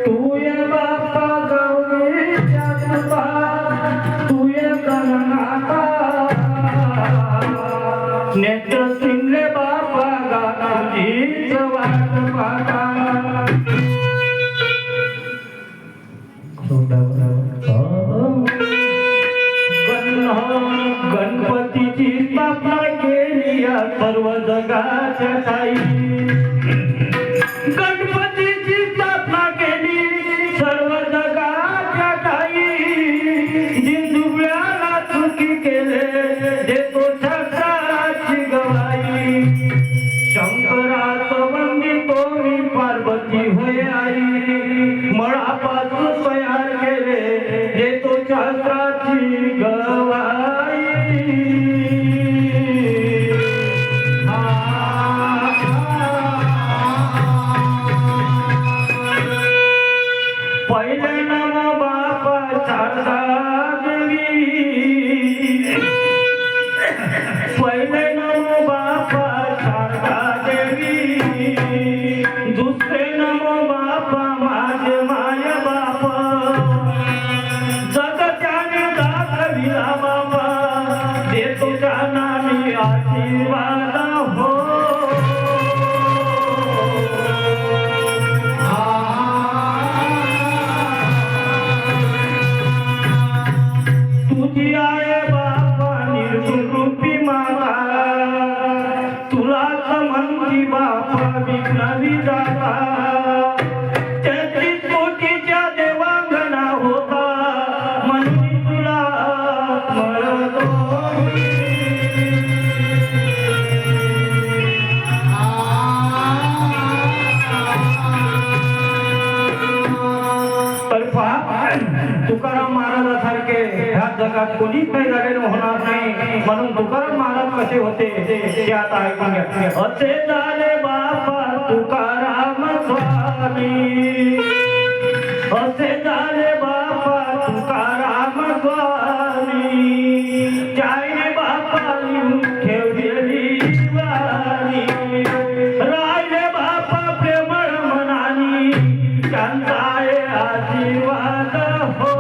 तू ये बाप्पा गौरीच्या कृपा, तू ये गणनाथा, नेत्र सिंगले बाप्पा गा तुझीच वाट पाहता. गणपतीची स्थापना केली या सर्व जगाच्या ठाई. गणपतीची स्थापना केली सर्व जगाच्या ठाई. जिंदुब्याला चुकी केले देतो शास्त्राची गवाई. शंकराच वंदितो मी पार्वती होय आई. मळापासून तयार केले देतो शास्त्राची गवाई. पहिले नमो बापा शारदा देवी, पहिले नमो बापा शारदा देवी. दुसरे नमो बापा माझे माय बापा. जगत्याने दाखविला बापा, देतो त्यांना मी आशीर्वाद हो. तुझी आहे बापा निर्गुण रूपी माता, तुलाच म्हणती बापा विघ्न विधाता. 33 कोटीच्या देवांगना होता म्हणून तुला म्हणतो. तर पहा, तुकाराम महाराजासारखे ह्या जगात कोणीच काही झालेलं होणार नाही. म्हणून तुकाराम महाराज कसे होते ते आता ऐकून घ्या. असे झाले बापा तुकाराम स्वामी, असे झाले बापा तुकाराम स्वामी. त्याने बापा लिहून ठेवलेली वाणी, राहिले बापा प्रेमळ मनानी, त्यांचा आहे आशीर्वाद हो.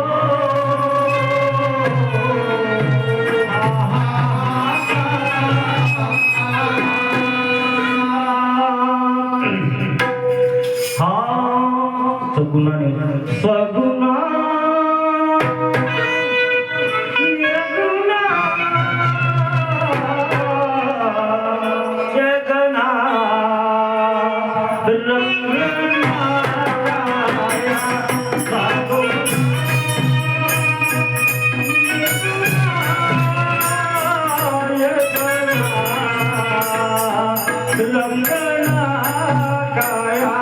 सगुणाने सगुणा निर्गुणा जगना रंगना रंगना काया.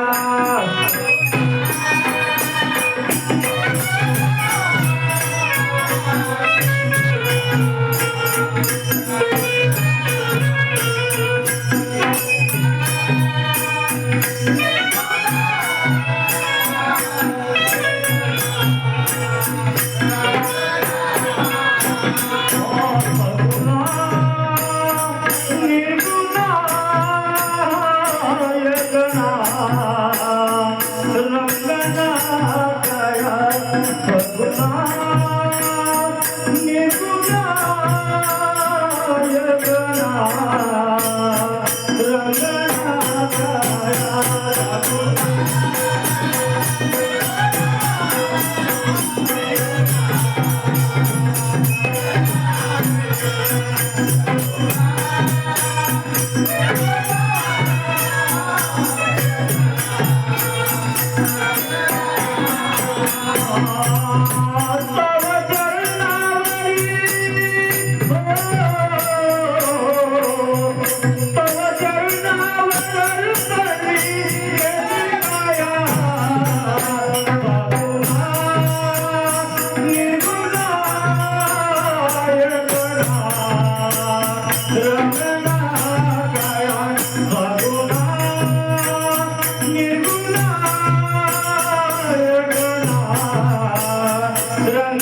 Run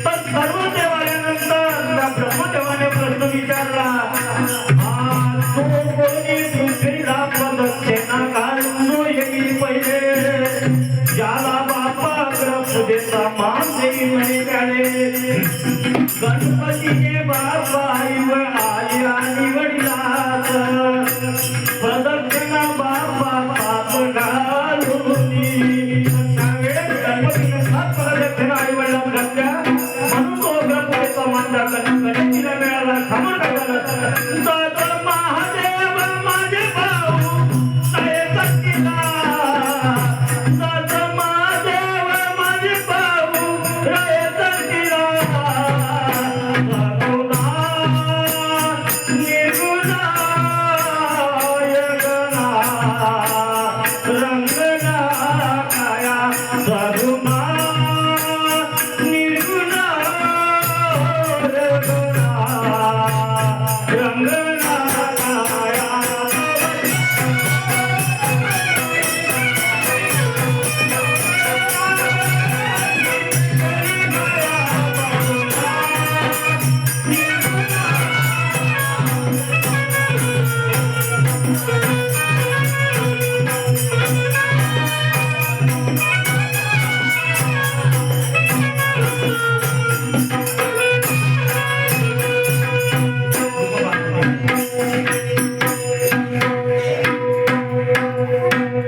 तर सर्व देव आल्यानंतर त्या ब्रह्मदेवाने प्रश्न विचारला मैं